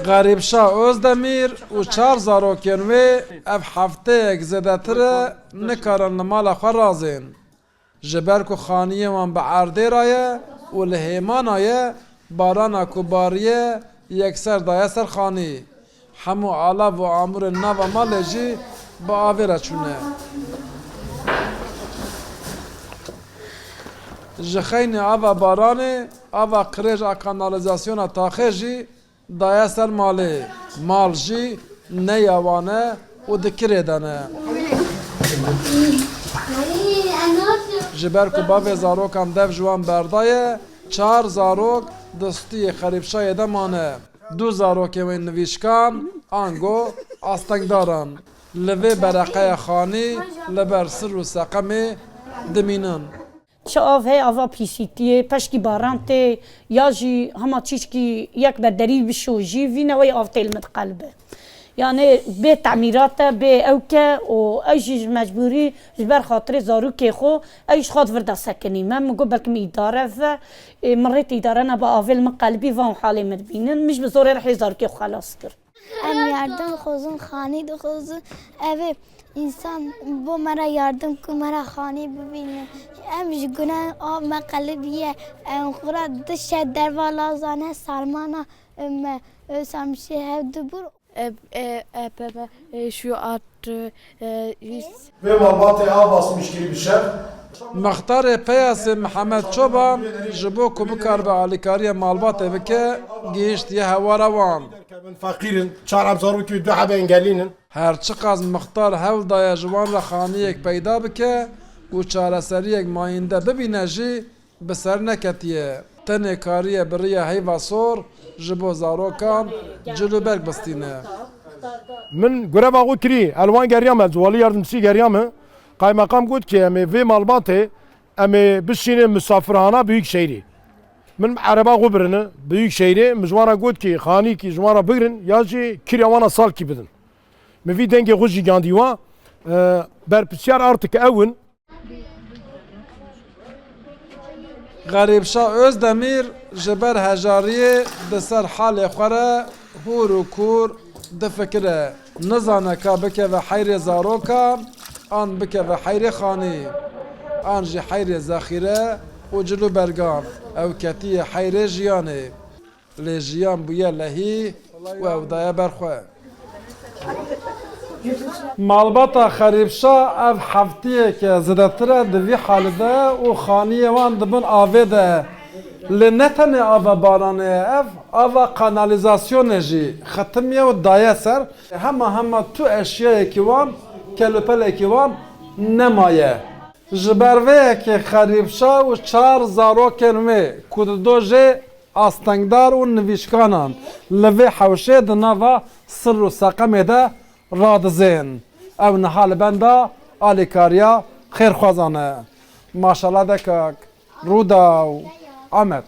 غریب شاه Özdemir û çar zarokên wê ev hefteyek zêdetir e nikarin li mala xwe razên. Ji ber ku xaniyê wan bi erdêra ye û li hêmana ye barana ku bariye yekser daye ser xanî. Hemû alav û amûrên nava malê jî bi avê re çûne. Ji xeynê ava baranê ava qirêj a kanalizasyona taxê jî daye ser malê. Mal jî neya wan e û di kirê de ne. Ji ber ku bavê zarokan dev ji wan berdaye, çar zarok di stûyê xerîbşayê de mane. Du zarokê wê nivîşkan, ango, astengdaran. Li vê bereqeya xanî li ber sir û seqemê dimînin. Çi av heye ava pîsîtiyê, peşkî baran tê ya jî hema çîşkî yek berderî bişojî vînewê av tê li me diqelbe. Yani bê temîrat e bê ewke û ew jî ji mecbûrî ji ber xatirê zarokê xwe ew jî xwat vir da sekinî. Me min got belkî min îdare ve min rê îdare ne bi avê li min qelbî van halê me dibînin mij bi zorê re hê zarokê xwe xelas kir. Em yardım dixwazin, xanî dixwazin, ev ê însan bo me re yardim ku me re xanî bibînin. Em ji guneh av me qelibiye, em xura dişe derva lazane sermana me sermişê hev dibûr. Şu at Ve malbatê av basmış gibi bir şey. Mextarê Peyasê Mihemed Çoban ji bo ku bikaribe alîkariya malbatê bike gihîştiye hewara wan. Ben fakirin, çarem zarokî du hebe engellînin. Her çi qas mixtar hewl daye ji wan re xaniyek peyda bike û çareseriyek mayînde bibîne jî bi ser neketiye. Tenê kariye biriya heyva sor ji bo zarokan cilûberg bistîne. Min göreva xwe kirî, elwan geriya me, zivalî yardımcısî geriya me. Kaymakam got ki em ê vê malbatê em ê bişînin misafirhana Büyükşehirê. Min ereba xwe birine Büyükşehirê min ji wan re got ki xanîkî ji wan re bigirin ya jî kirya wan re salkî bidin. Min vî dengê xwe jî gandîwa berpirsiyar artık ewin. Xerîbşah Özdemir ji ber hejariyê di ser halê xwe re hûr û kûr difikire. Nizane ka bikeve heyrê zarokan an bikeve heyrê xanî. An jî heyrê zexîre û cilûbergan. Ew ketiye heyrê jiyanê. Lê jiyan bûye lehî û ew daye berxwe. Malbata Xerîbşah ev hefteyeke zêdetir e di vî halê de û xaniyê wan dibin avê de. Li ne tenê ava baranê ye ev ava kanalizasyonê jî xetimiye û daye ser. Hema tu eşyayekî wan kelopelekî wan nemaye. Ji ber vê yekê Xerîbşah û çar zarokên wê ku di dojê astengdar û nivîşkanan li vê hewşê di nava sir û seqemê de radizên. Ew niha li benda alîkariya xêrxwazan e. Maşallah dekak, Rûdaw, Amed.